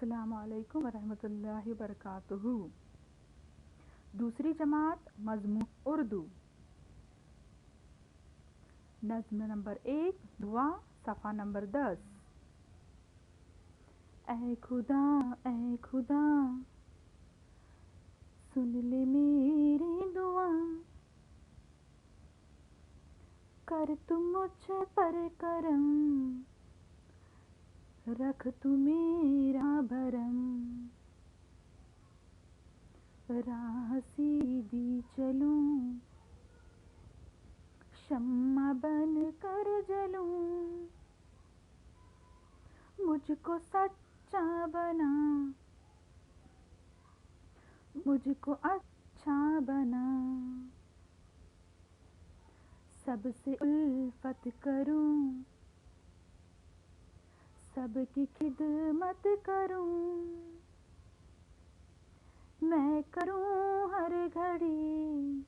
अस्सलामुअलैकुम वरहमतुल्लाहि वबरकातुहू। दूसरी जमात मज़मून उर्दू। नज़्म नंबर 1 दुआ सफ़ा नंबर 10। ऐ खुदा सुन ले मेरी दुआ, कर तू मुझ पर करम, रख तू मेरा भरम। राह सीधी चलूं, शम्मा बन कर जलूं, मुझको सच्चा बना, मुझको अच्छा बना। सबसे उल्फत करूं, सबकी खिदमत करूं, मैं करूं हर घड़ी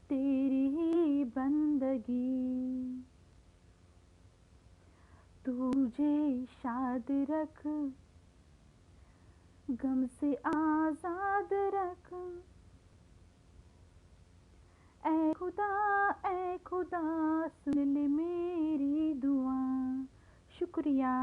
तेरी ही बंदगी। तुझे शाद रख, गम से आजाद रख। ऐ खुदा सुन ले मेरी दुआ। शुक्रिया।